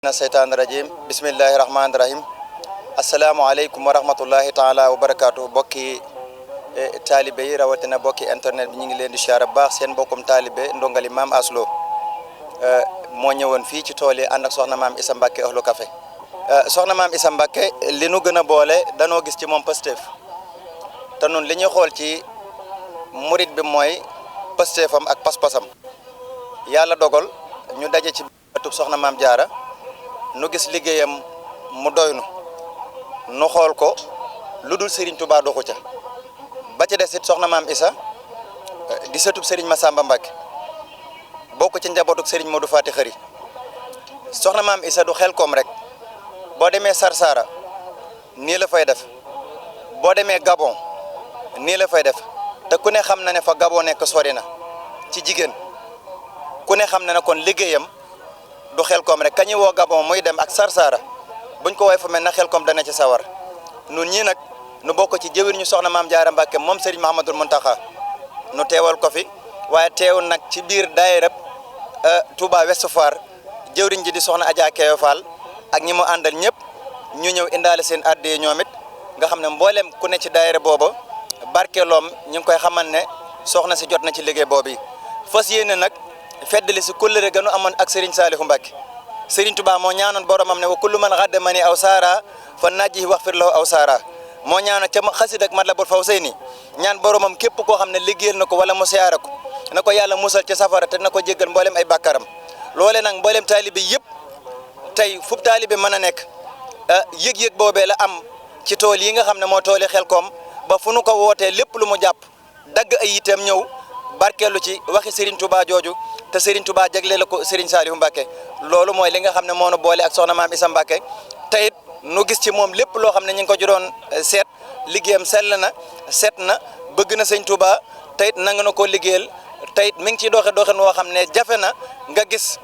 na seytaan rajim bismillahi rahmaani rahim asalaamaaleykum wa rahmatullahi taala wa barakaatu bokki taalibe yi rawatina bokki internet bi ñu ngi leen di siyaare bu baax seen bokkum taalibe ndongali maam Aslo moo ñëwoon fii ci tool yi ànd ak soxna maam Issa Mbacké Ahlu Café soxna maam Issa Mbacké li nu gën a boole danoo gis ci moom Pastef te nun li ñuy xool ci murit bi mooy Pastefam ak pas-pasam yàlla dogal ñu daje ci ëttub soxna maam Jaara nu gis liggéeyam mu doynu nu xool ko lu dul Serigne Touba doxu ca ba ci des it soxna maam Issa di sëtub Serigne Massamba Mbacké bokk ci njabootuk Serigne Modou Fati Xëri soxna maam Issa du Xelkom rek boo demee Sarsara nii la fay def boo demee Gabon nii la fay def te ku ne xam na ne fa Gabon nekk sori na ci jigéen ku ne xam na ne kon liggéeyam du Xelkom rek kañuy woo Gabon muy dem ak Sarsara buñ ko woy fu mel na Xelkom dana ci sawar nun ñii nag nu bokk ci jëwir ñu soxna maam Jaara Mbacké moom Serigne Mahamadul Muntaxa nu teewal ko fi waaye teewul nag ci biir daayirab Touba Ouest Foire jëwriñ ji di soxna Adja Keyo Fall ak ñi mu àndal ñëpp ñu ñëw indaale seen addiya ñoom it nga xam ne mboolem ku ne ci daayira booba barkeeloom ñu ngi koy xamal ne soxna si jot na ci liggéey boobu yi fas yéene nag feddali si kóllëre ganu amoon ak Serigne Saliou Mbacké Serigne Touba moo ñaanoon boromam ne wa kullu man xaddamani aw saara fa najjihi waxfir lahu aw saara moo ñaanoon ca xasid ak Matlabul Fawzayni ñaan boromam képp koo xam ne liggéeyal na ko wala mu siyaare ko na ko yàlla musal ci safara te na ko jéggal mboolem ay bàkkaram loole nag mboolem taalibe yëpp tey fu taalibe mën a nekk yëg-yëg boobee la am ci tool yi nga xam ne moo tooli Xelkom ba fu nu ko wootee lépp lu mu jàpp dagg ay itam ñëw barkeelu ci waxi Serigne Touba jooju te Serigne Touba jagle la ko Serigne Saliou Mbacké loolu mooy li nga xam ne moo nu boole ak soxna maam Issa Mbacké te it nu gis ci moom lépp loo xam ne ñu ngi ko juróon seet liggéeyam sell na seet na bëgg na Serigne Touba te it nanga na koo liggéeyal te it mi ngi ciy doxin woo xam ne jafe na nga gis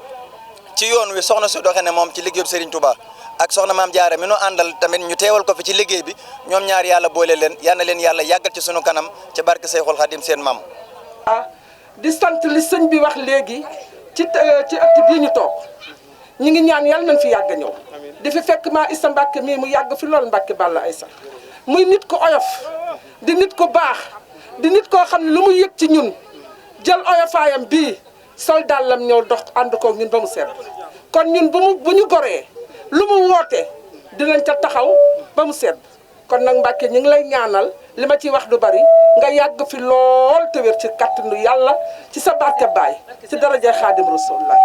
ci yoon wi soxna su doxe ne moom ci liggéeyu Serigne Touba ak soxna maam Jaara mi nu àndal tamit ñu teewal ko fi ci liggéey bi ñoom ñaar yàlla boole leen yal na leen yàlla yàggal ci sunu kanam ci barke Seyxul Xadim seen maam. di sant li sëñ bi wax léegi ci ëtt bii ñu toog ñu ngi ñaan yàlla nañ fi yàgg ñëw di fi fekk maa Issa Mbacké mii mu yàgg fi lool Mbacké Balla Aïssa muy nit ko oyof di nit ko baax di nit koo xam ne lu mu yëg ci ñun jël oyofaayam bii sol dàllam ñëw dox ànd koog ñun ba mu set kon ñun bu ñu goree lu mu woote dinañ ca taxaw ba mu set kon nag Mbacké ñu ngi lay ñaanal li ma ciy wax du bari nga yàgg fi lool te wér ci kàttanu yàlla ci sa barke baay ci daraja Xaadim Rasulullah